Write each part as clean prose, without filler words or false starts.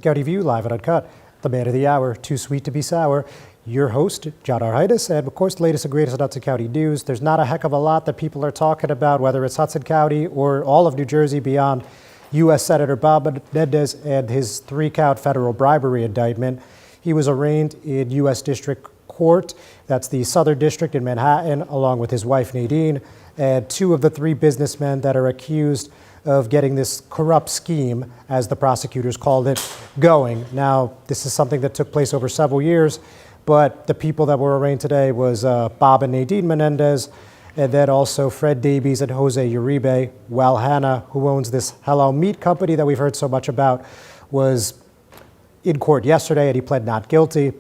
County View, live and uncut. The man of the hour, too sweet to be sour. Your host, John R. Heinis, and of course the latest and greatest in Hudson County news. There's not a heck of a lot that people are talking about, whether it's Hudson County or all of New Jersey beyond U.S. Senator Bob Menendez and his 3-count federal bribery indictment. He was arraigned in U.S. District Court, that's the Southern District in Manhattan, along with his wife Nadine, and 2 of the 3 businessmen that are accused of getting this corrupt scheme, as the prosecutors called it, going. Now, this is something that took place over several years, but the people that were arraigned today was Bob and Nadine Menendez, and then also Fred Davies and Jose Uribe. Well, Hannah, who owns this halal meat company that we've heard so much about, was in court yesterday and he pled not guilty.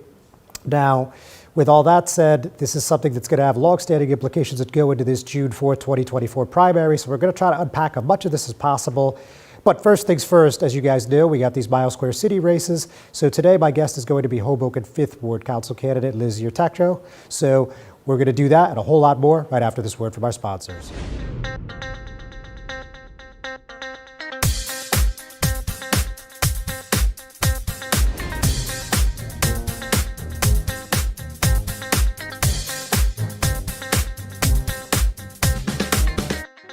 Now, with all that said, this is something that's going to have long-standing implications that go into this June 4th, 2024 primary. So we're going to try to unpack as much of this as possible. But first things first, as you guys know, we got these Mile Square City races. So today my guest is going to be Hoboken 5th Ward Council candidate Liz Urtecho. So we're going to do that and a whole lot more right after this word from our sponsors.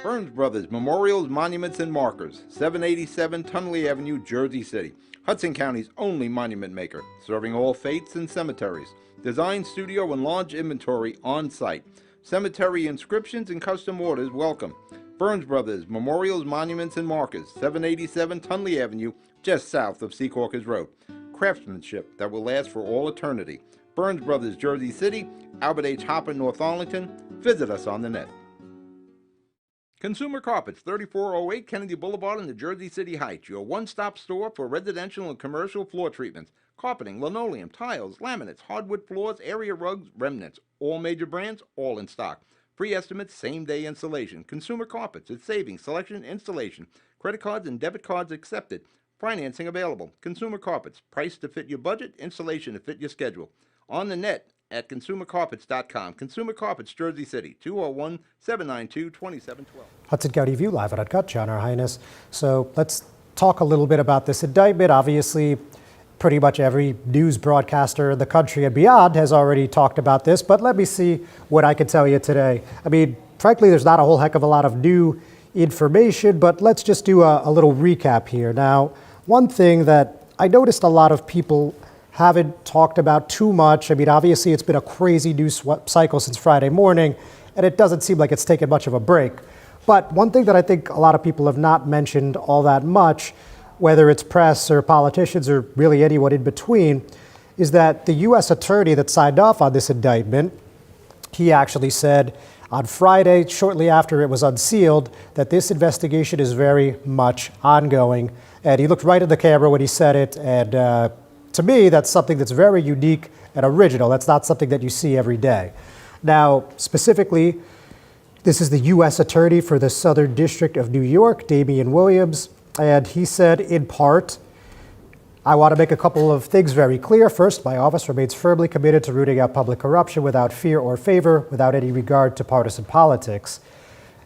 Burns Brothers Memorials, Monuments, and Markers, 787 Tunley Avenue, Jersey City. Hudson County's only monument maker, serving all faiths and cemeteries. Design, studio, and launch inventory on site. Cemetery inscriptions and custom orders welcome. Burns Brothers Memorials, Monuments, and Markers, 787 Tunley Avenue, just south of Secaucus Road. Craftsmanship that will last for all eternity. Burns Brothers, Jersey City, Albert H. Hopper, North Arlington. Visit us on the net. Consumer Carpets, 3408 Kennedy Boulevard in the Jersey City Heights, your one-stop store for residential and commercial floor treatments, carpeting, linoleum, tiles, laminates, hardwood floors, area rugs, remnants, all major brands, all in stock. Free estimates, same-day installation. Consumer Carpets, it's savings, selection, installation. Credit cards and debit cards accepted. Financing available. Consumer Carpets, price to fit your budget, installation to fit your schedule. On the net at consumercarpets.com. Consumer Carpets, Jersey City, 201-792-2712. Hudson County View, live and uncut. John R. Heinis. So let's talk a little bit about this indictment. Obviously, pretty much every news broadcaster in the country and beyond has already talked about this, but let me see what I can tell you today. I mean, frankly, there's not a whole heck of a lot of new information, but let's just do a little recap here. Now, one thing that I noticed a lot of people haven't talked about too much. I mean, obviously, it's been a crazy news cycle since Friday morning, and it doesn't seem like it's taken much of a break. But one thing that I think a lot of people have not mentioned all that much, whether it's press or politicians or really anyone in between, is that the U.S. attorney that signed off on this indictment, he actually said on Friday, shortly after it was unsealed, that this investigation is very much ongoing. And he looked right at the camera when he said it, and to me, that's something that's very unique and original. That's not something that you see every day. Now, specifically, this is the U.S. Attorney for the Southern District of New York, Damian Williams, and he said, in part, I want to make a couple of things very clear. First, my office remains firmly committed to rooting out public corruption without fear or favor, without any regard to partisan politics.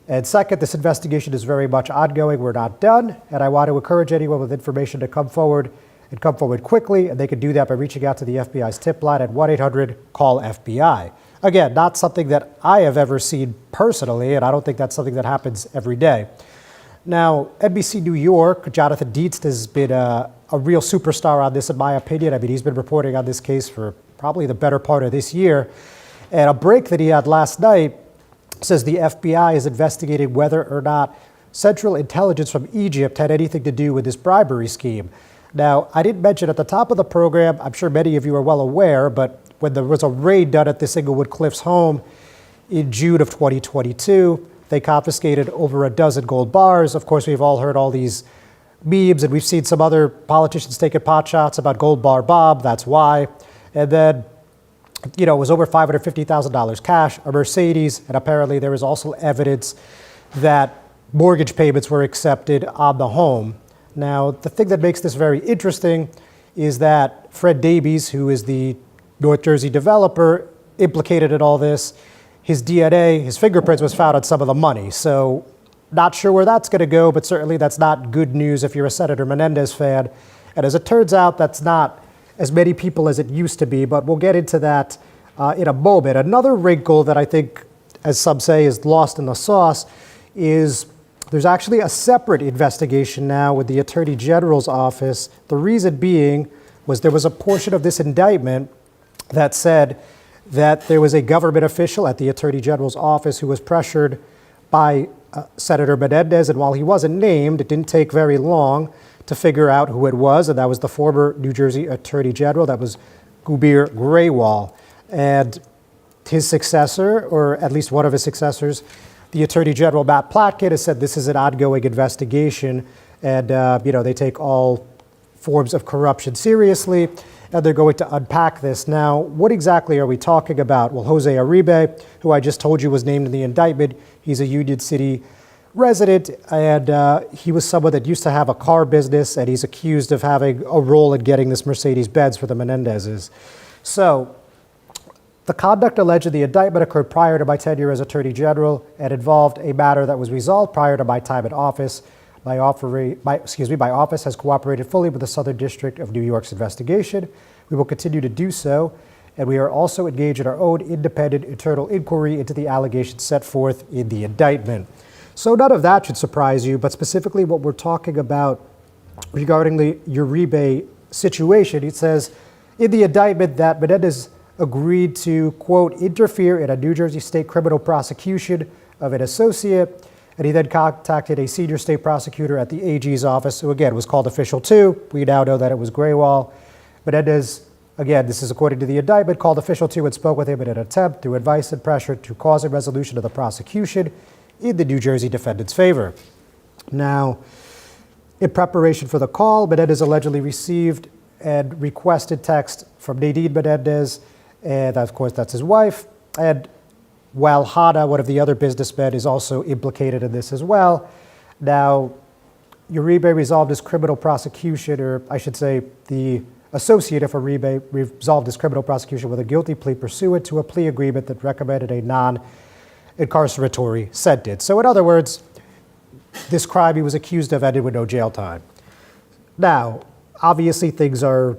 And second, this investigation is very much ongoing. We're not done, and I want to encourage anyone with information to come forward and come forward quickly, and they can do that by reaching out to the FBI's tip line at 1-800-CALL-FBI. Again, not something that I have ever seen personally, and I don't think that's something that happens every day. Now, NBC New York, Jonathan Dietz has been a real superstar on this, in my opinion. I mean, he's been reporting on this case for probably the better part of this year. And a break that he had last night says the FBI is investigating whether or not Central Intelligence from Egypt had anything to do with this bribery scheme. Now, I didn't mention at the top of the program, I'm sure many of you are well aware, but when there was a raid done at this Inglewood Cliffs home in June of 2022, they confiscated over a dozen gold bars. Of course, we've all heard all these memes, and we've seen some other politicians taking pot shots about Gold Bar Bob, that's why. And then, you know, it was over $550,000 cash, a Mercedes, and apparently there was also evidence that mortgage payments were accepted on the home. Now, the thing that makes this very interesting is that Fred Davies, who is the North Jersey developer implicated in all this, his DNA, his fingerprints was found on some of the money. So not sure where that's going to go, but certainly that's not good news if you're a Senator Menendez fan And as it turns out, that's not as many people as it used to be, but we'll get into that in a moment. Another wrinkle that I think, as some say, is lost in the sauce is there's actually a separate investigation now with the Attorney General's office. The reason being was there was a portion of this indictment that said that there was a government official at the Attorney General's office who was pressured by Senator Menendez, and while he wasn't named, it didn't take very long to figure out who it was, and that was the former New Jersey Attorney General, that was Gubir Graywall. And his successor, or at least one of his successors, the Attorney General, Matt Platkin, has said this is an ongoing investigation, and they take all forms of corruption seriously, and they're going to unpack this. Now, what exactly are we talking about? Well, Jose Uribe, who I just told you was named in the indictment, he's a Union City resident, and he was someone that used to have a car business, and he's accused of having a role in getting this Mercedes-Benz for the Menendezes. So, the conduct alleged in the indictment occurred prior to my tenure as Attorney General and involved a matter that was resolved prior to my time in office. My office has cooperated fully with the Southern District of New York's investigation. We will continue to do so, and we are also engaged in our own independent internal inquiry into the allegations set forth in the indictment. So none of that should surprise you, but specifically what we're talking about regarding the Uribe situation, it says in the indictment that Menendez agreed to, quote, interfere in a New Jersey state criminal prosecution of an associate, and he then contacted a senior state prosecutor at the AG's office, who again was called Official 2. We now know that it was Graywall. Menendez, again, this is according to the indictment, called Official 2 and spoke with him in an attempt through advice and pressure to cause a resolution of the prosecution in the New Jersey defendant's favor. Now, in preparation for the call, Menendez allegedly received and requested text from Nadine Menendez, and of course that's his wife, and Walhada, one of the other businessmen, is also implicated in this as well. Now, Uribe resolved his criminal prosecution, or I should say the associate of Uribe resolved his criminal prosecution with a guilty plea pursuant to a plea agreement that recommended a non-incarceratory sentence. So in other words, this crime he was accused of ended with no jail time. Now, obviously things are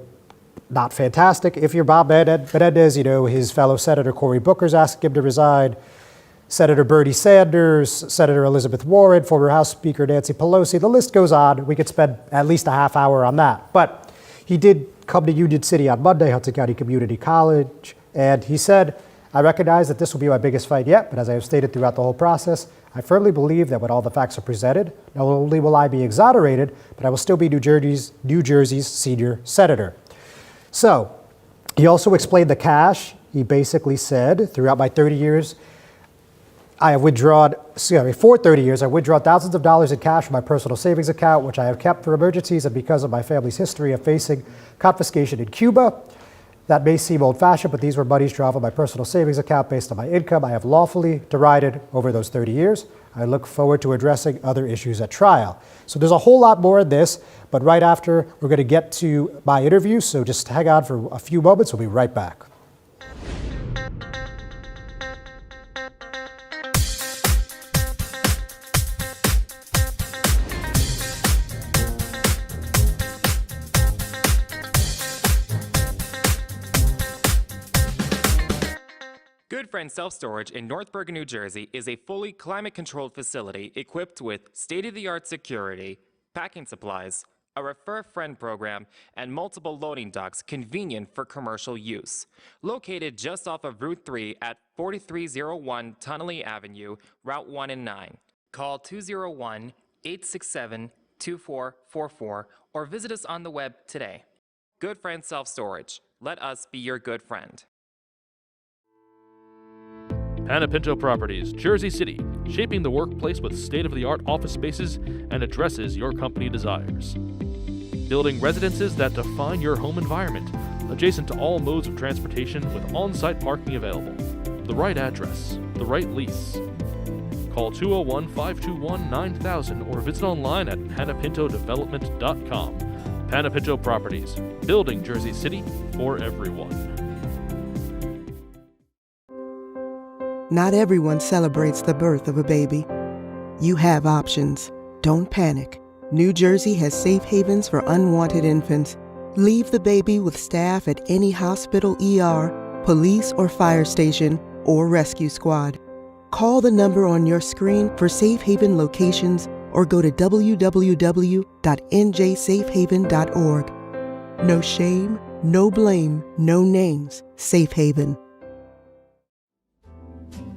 not fantastic. If you're Bob Menendez, his fellow Senator Cory Booker's asking him to resign. Senator Bernie Sanders, Senator Elizabeth Warren, former House Speaker Nancy Pelosi, the list goes on. We could spend at least a half hour on that. But he did come to Union City on Monday, Hudson County Community College, and he said, I recognize that this will be my biggest fight yet, but as I have stated throughout the whole process, I firmly believe that when all the facts are presented, not only will I be exonerated, but I will still be New Jersey's senior senator. So, he also explained the cash. He basically said, throughout my 30 years, for 30 years, I've withdrawn thousands of dollars in cash from my personal savings account, which I have kept for emergencies and because of my family's history of facing confiscation in Cuba. That may seem old-fashioned, but these were monies drawn from my personal savings account based on my income I have lawfully derided over those 30 years. I look forward to addressing other issues at trial. So there's a whole lot more in this, but right after, we're going to get to my interview, so just hang on for a few moments. We'll be right back. Good Friend Self-Storage in North Bergen, New Jersey is a fully climate-controlled facility equipped with state-of-the-art security, packing supplies, a Refer a Friend program, and multiple loading docks convenient for commercial use. Located just off of Route 3 at 4301 Tunnelly Avenue, Route 1 and 9. Call 201-867-2444 or visit us on the web today. Good Friend Self-Storage. Let us be your good friend. Panepinto Properties, Jersey City, shaping the workplace with state-of-the-art office spaces and addresses your company desires. Building residences that define your home environment, adjacent to all modes of transportation with on-site parking available. The right address, the right lease. Call 201-521-9000 or visit online at panepintodevelopment.com. Panepinto Properties, building Jersey City for everyone. Not everyone celebrates the birth of a baby. You have options. Don't panic. New Jersey has safe havens for unwanted infants. Leave the baby with staff at any hospital, ER, police or fire station, or rescue squad. Call the number on your screen for safe haven locations or go to www.njsafehaven.org. No shame, no blame, no names. Safe Haven.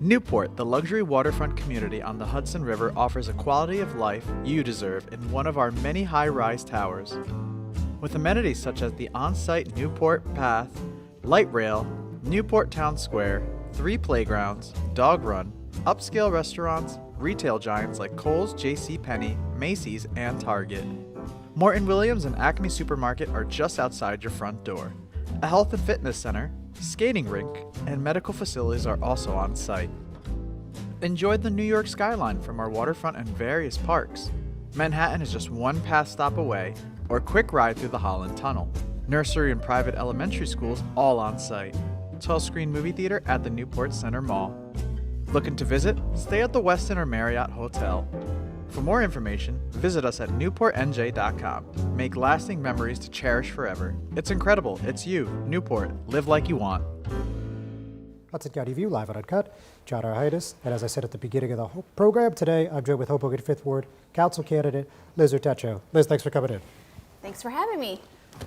Newport, the luxury waterfront community on the Hudson River, offers a quality of life you deserve in one of our many high-rise towers. With amenities such as the on-site Newport Path, light rail, Newport Town Square, 3 playgrounds, dog run, upscale restaurants, retail giants like Kohl's, JCPenney, Macy's, and Target. Morton Williams and Acme Supermarket are just outside your front door. A health and fitness center, skating rink, and medical facilities are also on site. Enjoy the New York skyline from our waterfront and various parks. Manhattan is just one pass stop away, or a quick ride through the Holland Tunnel. Nursery and private elementary schools all on site. 12-screen movie theater at the Newport Center Mall. Looking to visit? Stay at the Westin or Marriott Hotel. For more information, visit us at newportnj.com. Make lasting memories to cherish forever. It's incredible. It's you, Newport. Live like you want. Hudson County View, live on Uncut. John R. Heinis. And as I said at the beginning of the whole program, today I'm joined with Hoboken 5th Ward Council candidate Liz Urtecho. Liz, thanks for coming in. Thanks for having me.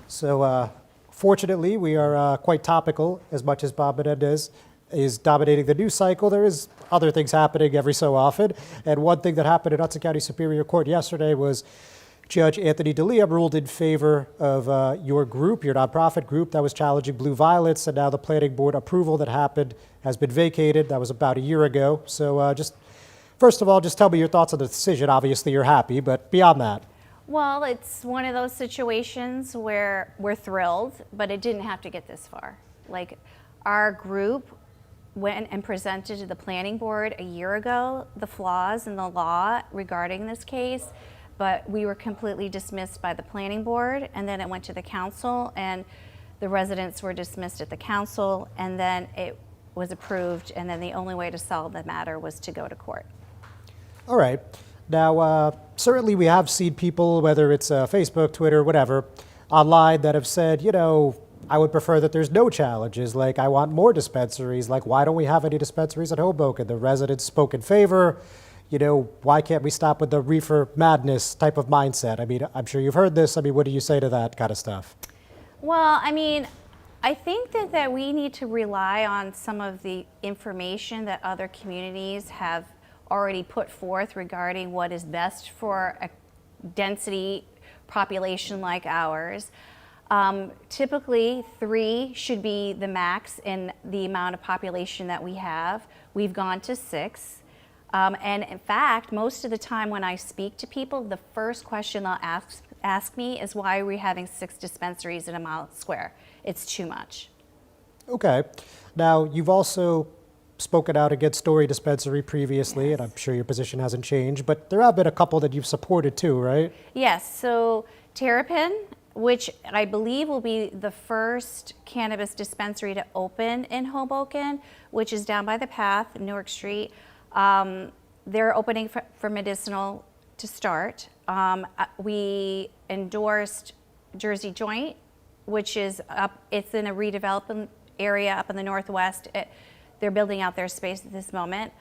So fortunately, we are quite topical as much as Bob Menendez is dominating the news cycle. There is other things happening every so often. And one thing that happened at Hudson County Superior Court yesterday was Judge Anthony DeLeon ruled in favor of your group, your nonprofit group that was challenging Blue Violets, and now the planning board approval that happened has been vacated. That was about a year ago. So just first of all, just tell me your thoughts on the decision. Obviously, you're happy, but beyond that. Well, it's one of those situations where we're thrilled, but it didn't have to get this far. Like, our group went and presented to the planning board a year ago the flaws in the law regarding this case, but we were completely dismissed by the planning board, and then it went to the council, and the residents were dismissed at the council, and then it was approved, and then the only way to solve the matter was to go to court. All right. Now, certainly we have seen people, whether it's Facebook, Twitter, whatever, online that have said, you know, I would prefer that there's no challenges. Like, I want more dispensaries. Like, why don't we have any dispensaries at Hoboken? The residents spoke in favor. You know, why can't we stop with the reefer madness type of mindset? I mean, I'm sure you've heard this. I mean, what do you say to that kind of stuff? Well, I mean, I think that we need to rely on some of the information that other communities have already put forth regarding what is best for a density population like ours. Typically, 3 should be the max in the amount of population that we have. We've gone to 6. And in fact, most of the time when I speak to people, the first question they'll ask me is, why are we having 6 dispensaries in a mile square? It's too much. Okay. Now, you've also spoken out against Story Dispensary previously, Yes. and I'm sure your position hasn't changed, but there have been a couple that you've supported too, right? Yes, so Terrapin, which I believe will be the first cannabis dispensary to open in Hoboken, which is down by the path, Newark Street. They're opening for medicinal to start. We endorsed Jersey Joint, which is up, it's in a redevelopment area up in the northwest. They're building out their space at this moment.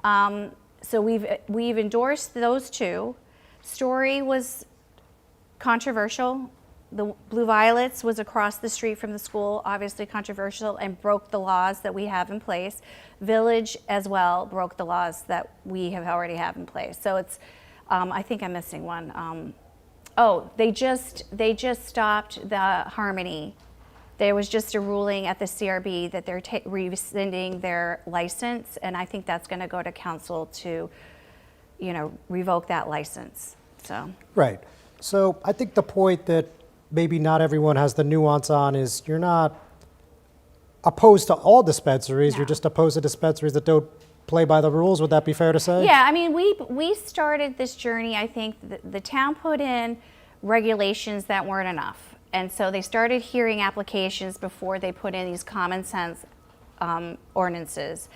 So we've endorsed those 2. Story was controversial. The Blue Violets was across the street from the school, obviously controversial, and broke the laws that we have in place. Village as well broke the laws that we already have in place. So it's, I think I'm missing one. They just stopped the Harmony. There was just a ruling at the CRB that they're rescinding their license, and I think that's going to go to council to, you know, revoke that license. So. Right. So I think the point that maybe not everyone has the nuance on is you're not opposed to all dispensaries. No. You're just opposed to dispensaries that don't play by the rules. Would that be fair to say? Yeah, I mean, we started this journey, I think the town put in regulations that weren't enough. And so they started hearing applications before they put in these common sense ordinances.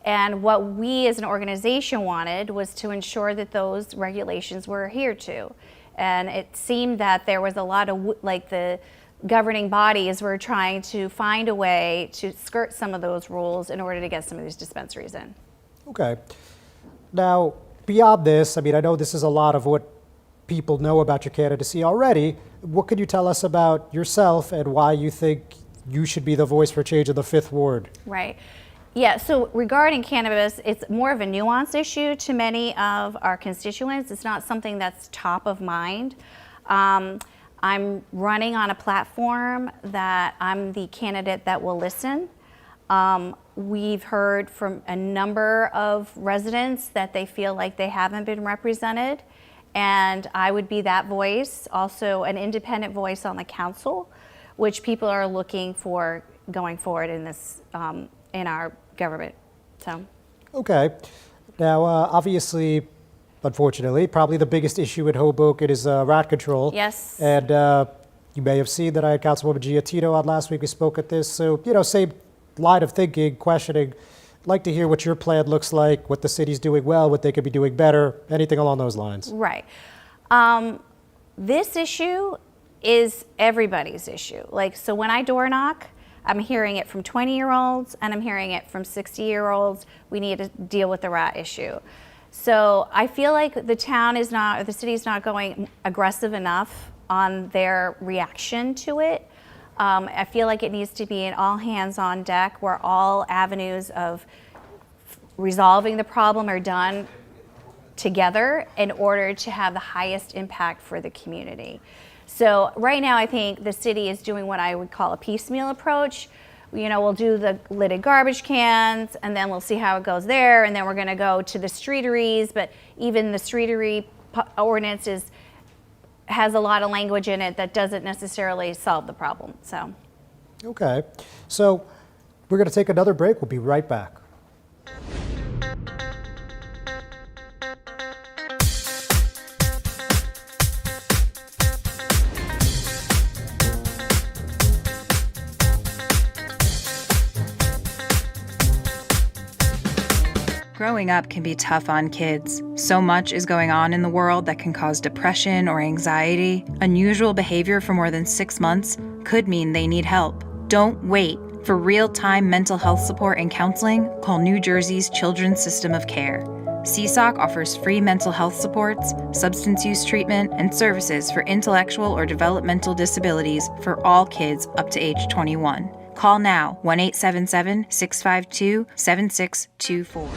And what we as an organization wanted was to ensure that those regulations were adhered to. And it seemed that there was a lot of, like, the governing bodies were trying to find a way to skirt some of those rules in order to get some of these dispensaries in. Okay. Now, beyond this, I mean, I know this is a lot of what people know about your candidacy already. What could you tell us about yourself and why you think you should be the voice for change in the Fifth Ward? Right. Yeah, so regarding cannabis, it's more of a nuanced issue to many of our constituents. It's not something that's top of mind. I'm running on a platform that I'm the candidate that will listen. We've heard from a number of residents that they feel like they haven't been represented, and I would be that voice, also an independent voice on the council, which people are looking for going forward in this, in our government. So. Okay. Now, obviously, unfortunately, probably the biggest issue in Hoboken is rat control. Yes. And you may have seen that I had Councilwoman Giattino on last week. We spoke at this. So, same line of thinking, questioning. I'd like to hear what your plan looks like, what the city's doing well, what they could be doing better, anything along those lines. Right. This issue is everybody's issue. Like, so when I door knock, I'm hearing it from 20-year-olds and I'm hearing it from 60-year-olds. We need to deal with the rat issue. So I feel like the town is not, or the city is not going aggressive enough on their reaction to it. I feel like it needs to be an all hands on deck where all avenues of resolving the problem are done together in order to have the highest impact for the community. So right now I think the city is doing what I would call a piecemeal approach. We'll do the lidded garbage cans and then we'll see how it goes there, and then we're going to go to the streeteries, but even the streetery ordinance has a lot of language in it that doesn't necessarily solve the problem. So. Okay. So we're going to take another break. We'll be right back. Growing up can be tough on kids. So much is going on in the world that can cause depression or anxiety. Unusual behavior for more than 6 months could mean they need help. Don't wait. For real-time mental health support and counseling, call New Jersey's Children's System of Care. CSOC offers free mental health supports, substance use treatment, and services for intellectual or developmental disabilities for all kids up to age 21. Call now, 1-877-652-7624.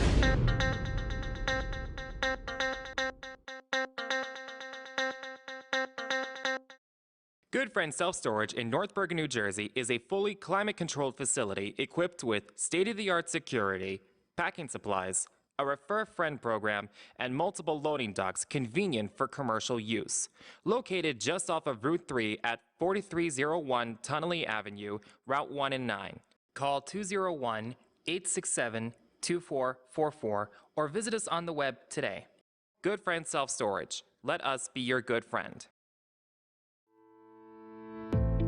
Good Friend Self-Storage in North Bergen, New Jersey is a fully climate-controlled facility equipped with state-of-the-art security, packing supplies, a Refer a Friend program, and multiple loading docks convenient for commercial use. Located just off of Route 3 at 4301 Tunnelly Avenue, Route 1 and 9. Call 201-867-2444 or visit us on the web today. Good Friend Self-Storage. Let us be your good friend.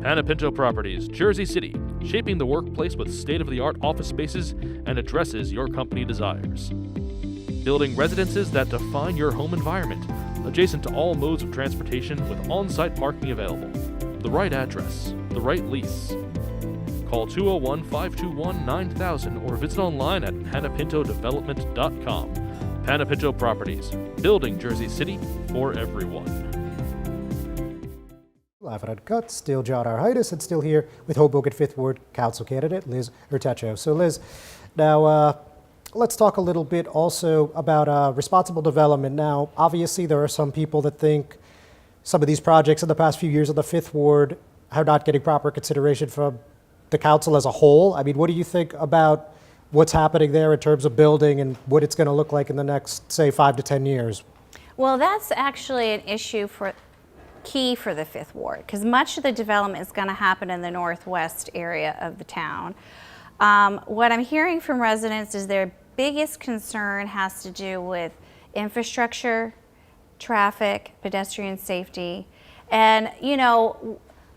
Pinto Properties, Jersey City, shaping the workplace with state-of-the-art office spaces and addresses your company desires. Building residences that define your home environment, adjacent to all modes of transportation with on-site parking available. The right address, the right lease. Call 201-521-9000 or visit online at panapintodevelopment.com. Pinto Properties, building Jersey City for everyone. Live and uncut, still John R. Heinis, and still here with Hoboken 5th Ward Council candidate Liz Urtecho. So Liz, now let's talk a little bit also about responsible development. Now, obviously there are some people that think some of these projects in the past few years of the 5th Ward are not getting proper consideration from the council as a whole. I mean, what do you think about what's happening there in terms of building and what it's going to look like in the next, say, 5 to 10 years? Well, that's actually an issue key for the 5th Ward, because much of the development is going to happen in the northwest area of the town. What I'm hearing from residents is their biggest concern has to do with infrastructure, traffic, pedestrian safety. And,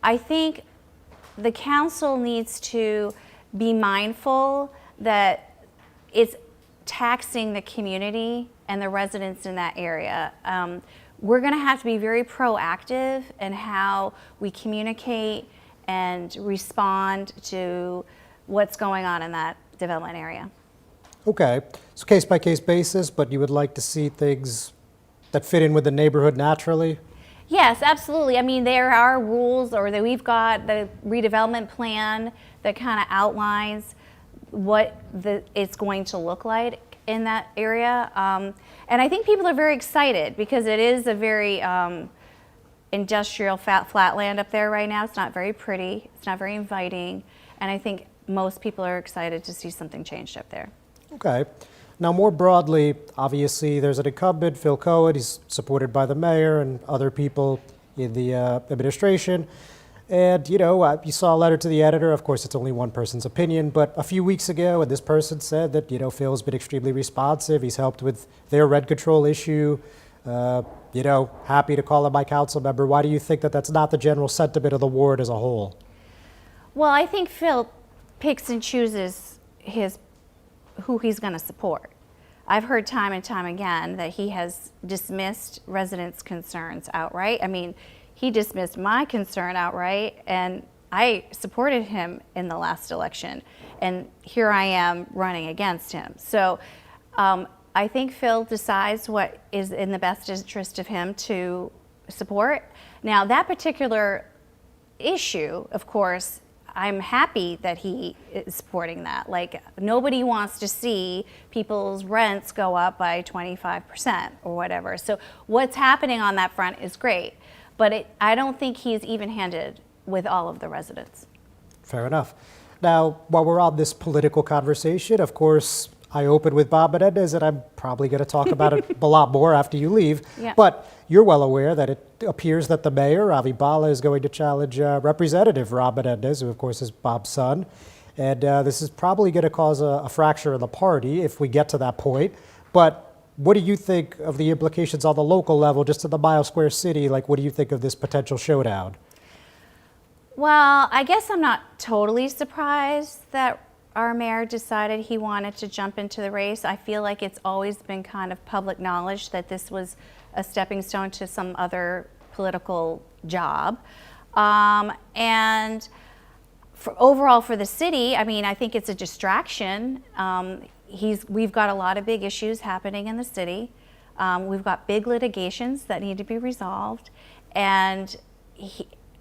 I think the council needs to be mindful that it's taxing the community and the residents in that area. we're going to have to be very proactive in how we communicate and respond to what's going on in that development area. Okay, so case-by-case basis, but you would like to see things that fit in with the neighborhood naturally? Yes, absolutely. I mean, there are rules, or that we've got the redevelopment plan that kind of outlines what it's going to look like in that area. And I think people are very excited because it is a very industrial flatland up there right now. It's not very pretty. It's not very inviting. And I think most people are excited to see something changed up there. Okay. Now, more broadly, obviously, there's an incumbent, Phil Cohen. He's supported by the mayor and other people in the administration. And, you know, you saw a letter to the editor. Of course, it's only one person's opinion. But a few weeks ago, and this person said that, you know, Phil's been extremely responsive. He's helped with their rent control issue. You know, happy to call him my council member. Why do you think that that's not the general sentiment of the ward as a whole? Well, I think Phil picks and chooses who he's going to support. I've heard time and time again that he has dismissed residents' concerns outright. I mean, he dismissed my concern outright, and I supported him in the last election, and here I am running against him. So I think Phil decides what is in the best interest of him to support. Now, that particular issue, of course, I'm happy that he is supporting that. Like, nobody wants to see people's rents go up by 25% or whatever. So what's happening on that front is great. But I don't think he's even-handed with all of the residents. Fair enough. Now, while we're on this political conversation, of course, I opened with Bob Menendez, and I'm probably going to talk about it a lot more after you leave. Yeah. But you're well aware that it appears that the mayor, Avi Bala, is going to challenge Representative Rob Menendez, who, of course, is Bob's son. And this is probably going to cause a fracture in the party if we get to that point. But what do you think of the implications on the local level, just in the Mile Square City? Like, what do you think of this potential showdown? Well, I guess I'm not totally surprised that our mayor decided he wanted to jump into the race. I feel like it's always been kind of public knowledge that this was a stepping stone to some other political job. And overall for the city, I mean, I think it's a distraction. We've got a lot of big issues happening in the city. We've got big litigations that need to be resolved. And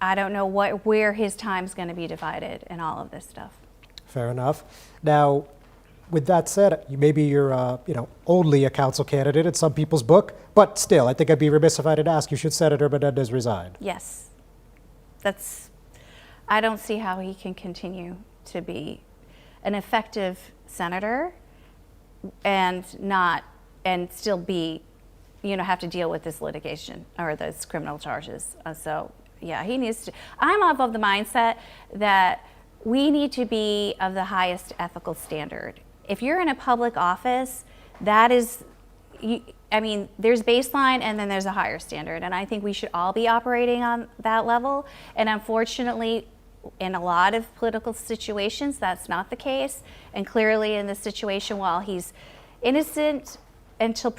I don't know where his time's going to be divided in all of this stuff. Fair enough. Now, with that said, maybe you're, only a council candidate in some people's book, but still, I think I'd be remiss if I didn't ask you, should Senator Menendez resign? Yes. I don't see how he can continue to be an effective senator and still be, have to deal with this litigation or those criminal charges. So, yeah, he needs to. I'm of the mindset that we need to be of the highest ethical standard. If you're in a public office, that is, there's baseline and then there's a higher standard. And I think we should all be operating on that level. And unfortunately, in a lot of political situations, that's not the case. And clearly in this situation, while he's innocent until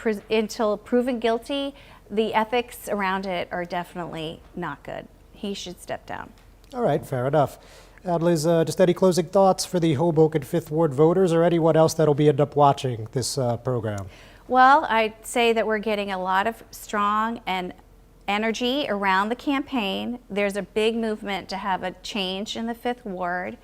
proven guilty, the ethics around it are definitely not good. He should step down. All right, fair enough. And Liz, just any closing thoughts for the Hoboken 5th Ward voters or anyone else that'll end up watching this program? Well, I'd say that we're getting a lot of strong and energy around the campaign. There's a big movement to have a change in the 5th Ward.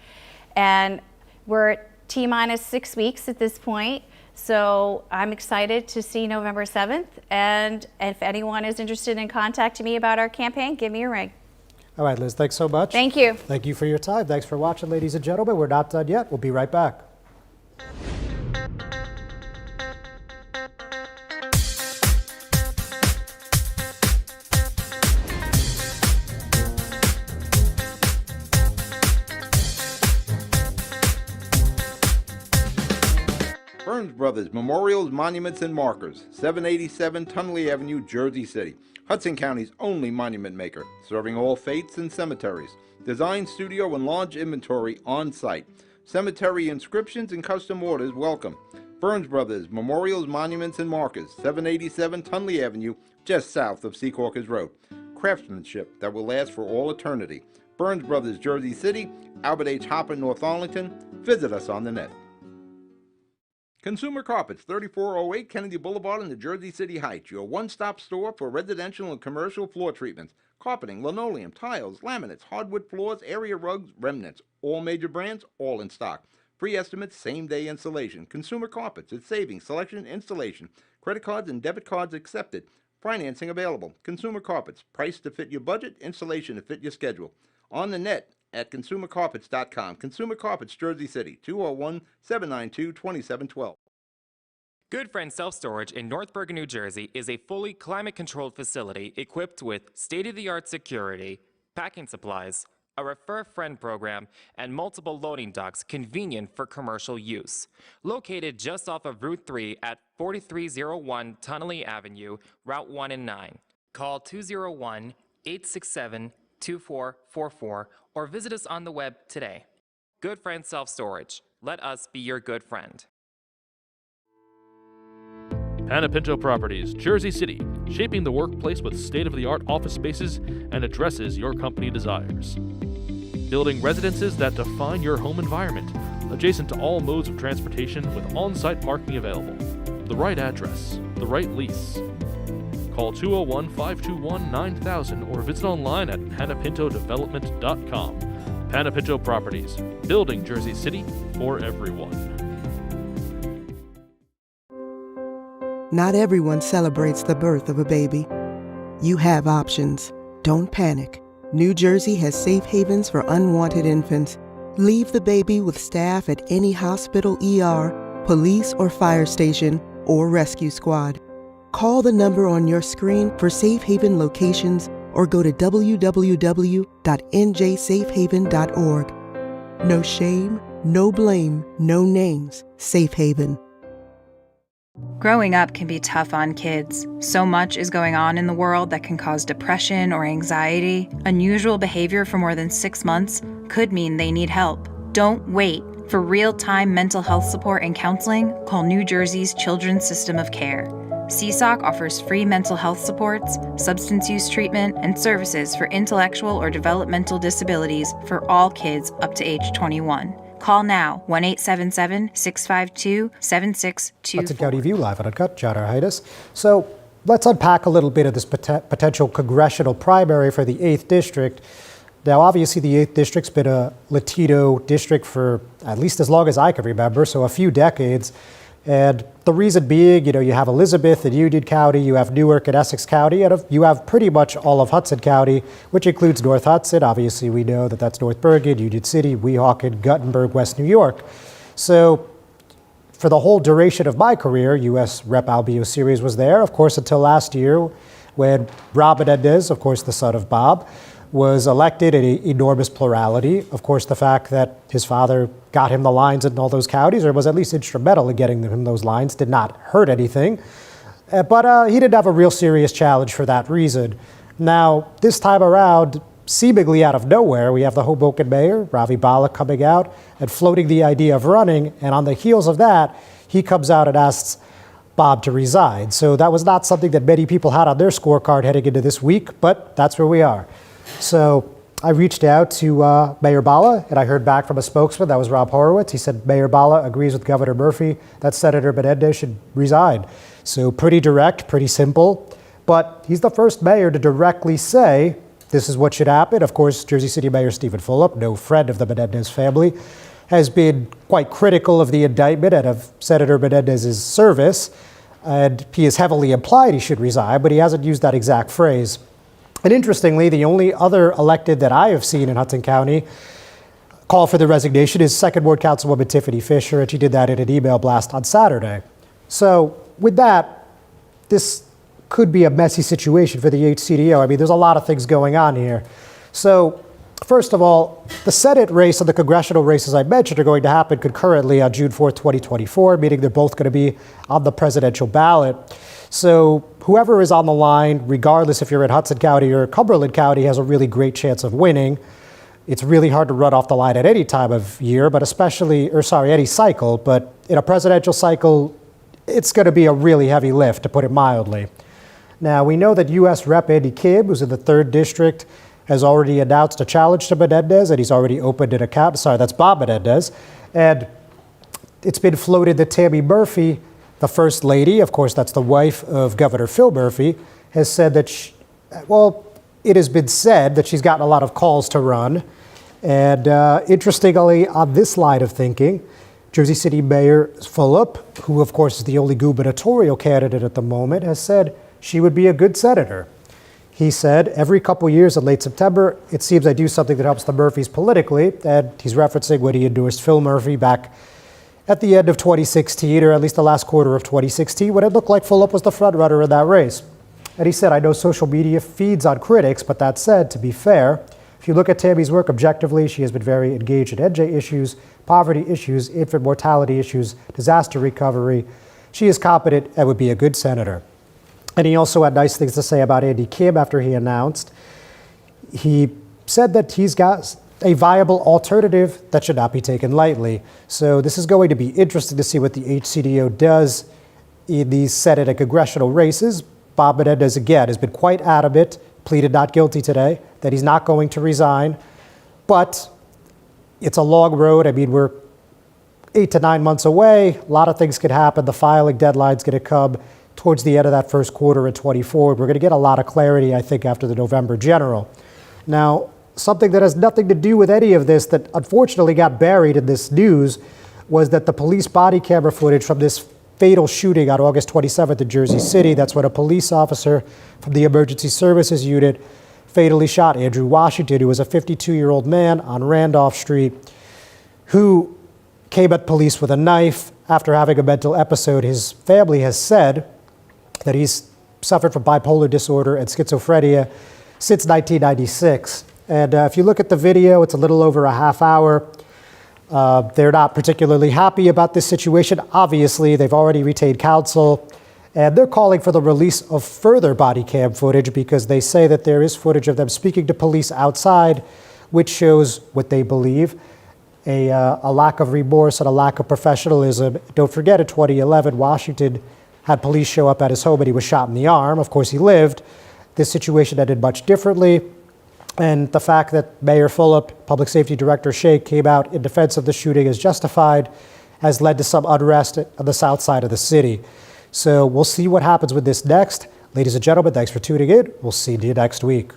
And we're T-minus 6 weeks at this point. So I'm excited to see November 7th. And if anyone is interested in contacting me about our campaign, give me a ring. All right, Liz, thanks so much. Thank you. Thank you for your time. Thanks for watching, ladies and gentlemen. We're not done yet. We'll be right back. Burns Brothers Memorials, Monuments, and Markers, 787 Tunley Avenue, Jersey City. Hudson County's only monument maker, serving all faiths and cemeteries. Design, studio, and launch inventory on site. Cemetery inscriptions and custom orders welcome. Burns Brothers Memorials, Monuments, and Markers, 787 Tunley Avenue, just south of Secaucus Road. Craftsmanship that will last for all eternity. Burns Brothers, Jersey City, Albert H. Hopper, North Arlington. Visit us on the net. Consumer Carpets, 3408 Kennedy Boulevard in the Jersey City Heights, your one-stop store for residential and commercial floor treatments, carpeting, linoleum, tiles, laminates, hardwood floors, area rugs, remnants, all major brands, all in stock. Free estimates, same-day installation. Consumer Carpets, it's savings, selection, installation. Credit cards and debit cards accepted. Financing available. Consumer Carpets, price to fit your budget, installation to fit your schedule. On the net at consumercarpets.com. Consumer Carpets, Jersey City, 201-792-2712. Good Friend Self Storage in North Bergen, New Jersey is a fully climate-controlled facility equipped with state-of-the-art security, packing supplies, a Refer Friend program, and multiple loading docks convenient for commercial use. Located just off of Route 3 at 4301 Tunley Avenue, Route 1 and 9. Call 201-867-2444 or visit us on the web today. Good Friend Self Storage. Let us be your good friend. Pinto Properties, Jersey City, shaping the workplace with state-of-the-art office spaces and addresses your company desires. Building residences that define your home environment, adjacent to all modes of transportation with on-site parking available. The right address, the right lease. Call 201-521-9000 or visit online at panapintodevelopment.com. Pinto Properties, building Jersey City for everyone. Not everyone celebrates the birth of a baby. You have options. Don't panic. New Jersey has safe havens for unwanted infants. Leave the baby with staff at any hospital, ER, police or fire station, or rescue squad. Call the number on your screen for safe haven locations or go to www.njsafehaven.org. No shame, no blame, no names. Safe Haven. Growing up can be tough on kids. So much is going on in the world that can cause depression or anxiety. Unusual behavior for more than 6 months could mean they need help. Don't wait. For real-time mental health support and counseling, call New Jersey's Children's System of Care. CSOC offers free mental health supports, substance use treatment, and services for intellectual or developmental disabilities for all kids up to age 21. Call now, 1-877-652-7624. Hudson County View live on Uncut. John R. Heinis. So let's unpack a little bit of this potential congressional primary for the 8th District. Now, obviously, the 8th District's been a Latino district for at least as long as I can remember, so a few decades. And the reason being, you have Elizabeth and Union County, you have Newark and Essex County, and you have pretty much all of Hudson County, which includes North Hudson. Obviously, we know that that's North Bergen, Union City, Weehawken, Guttenberg, West New York. So for the whole duration of my career, U.S. Rep. Albio Series was there, of course, until last year when Rob Menendez, of course, the son of Bob, was elected in an enormous plurality. Of course, the fact that his father got him the lines in all those counties, or was at least instrumental in getting him those lines, did not hurt anything. But he didn't have a real serious challenge for that reason. Now, this time around, seemingly out of nowhere, we have the Hoboken mayor, Ravi Bala, coming out and floating the idea of running. And on the heels of that, he comes out and asks Bob to resign. So that was not something that many people had on their scorecard heading into this week, but that's where we are. So I reached out to Mayor Bala, and I heard back from a spokesman. That was Rob Horowitz. He said Mayor Bala agrees with Governor Murphy that Senator Menendez should resign. So pretty direct, pretty simple. But he's the first mayor to directly say this is what should happen. Of course, Jersey City Mayor Stephen Fulop, no friend of the Menendez family, has been quite critical of the indictment and of Senator Menendez's service. And he has heavily implied he should resign, but he hasn't used that exact phrase. And interestingly, the only other elected that I have seen in Hudson County call for the resignation is 2nd Ward Councilwoman Tiffany Fisher, and she did that in an email blast on Saturday. So with that, this could be a messy situation for the HCDO. I mean, there's a lot of things going on here. So first of all, the Senate race and the congressional races I mentioned are going to happen concurrently on June 4th, 2024, meaning they're both going to be on the presidential ballot. So whoever is on the line, regardless if you're in Hudson County or Cumberland County, has a really great chance of winning. It's really hard to run off the line at any time of year, but any cycle. But in a presidential cycle, it's going to be a really heavy lift, to put it mildly. Now, we know that U.S. Rep. Andy Kibb, who's in the 3rd District, has already announced a challenge to Menendez, and he's already opened an account. Sorry, that's Bob Menendez. And it's been floated that Tammy Murphy, the First Lady, of course, that's the wife of Governor Phil Murphy, has said that, it has been said that she's gotten a lot of calls to run. And interestingly, on this line of thinking, Jersey City Mayor Fulop, who of course is the only gubernatorial candidate at the moment, has said she would be a good senator. He said, every couple years in late September, it seems I do something that helps the Murphys politically. And he's referencing when he endorsed Phil Murphy back at the end of 2016, or at least the last quarter of 2016, when it looked like Fulop was the front runner in that race. And he said, I know social media feeds on critics, but that said, to be fair, if you look at Tammy's work objectively, she has been very engaged in NJ issues, poverty issues, infant mortality issues, disaster recovery. She is competent and would be a good senator. And he also had nice things to say about Andy Kibb after he announced. He said that he's got a viable alternative that should not be taken lightly. So this is going to be interesting to see what the HCDO does in these Senate and congressional races. Bob Menendez, again, has been quite adamant, pleaded not guilty today, that he's not going to resign. But it's a long road. I mean, we're 8 to 9 months away. A lot of things could happen. The filing deadline's going to come towards the end of that first quarter in 24. We're going to get a lot of clarity, I think, after the November general. Now, something that has nothing to do with any of this that unfortunately got buried in this news was that the police body camera footage from this fatal shooting on August 27th in Jersey City. That's when a police officer from the Emergency Services Unit fatally shot Andrew Washington, who was a 52-year-old man on Randolph Street, who came at police with a knife after having a mental episode. His family has said that he's suffered from bipolar disorder and schizophrenia since 1996. And if you look at the video, it's a little over a half hour. They're not particularly happy about this situation. Obviously, they've already retained counsel, and they're calling for the release of further body cam footage because they say that there is footage of them speaking to police outside, which shows what they believe, a lack of remorse and a lack of professionalism. Don't forget, in 2011, Washington had police show up at his home and he was shot in the arm. Of course, he lived. This situation ended much differently. And the fact that Mayor Fulop, Public Safety Director Shake came out in defense of the shooting as justified has led to some unrest on the south side of the city. So we'll see what happens with this next. Ladies and gentlemen, thanks for tuning in. We'll see you next week.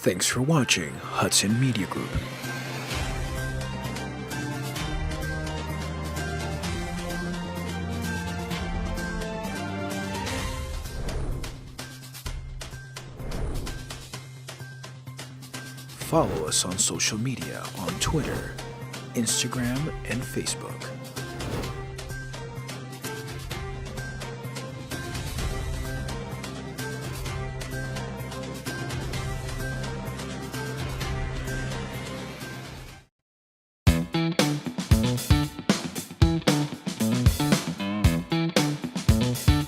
Thanks for watching Hudson Media Group. Follow us on social media on Twitter, Instagram, and Facebook.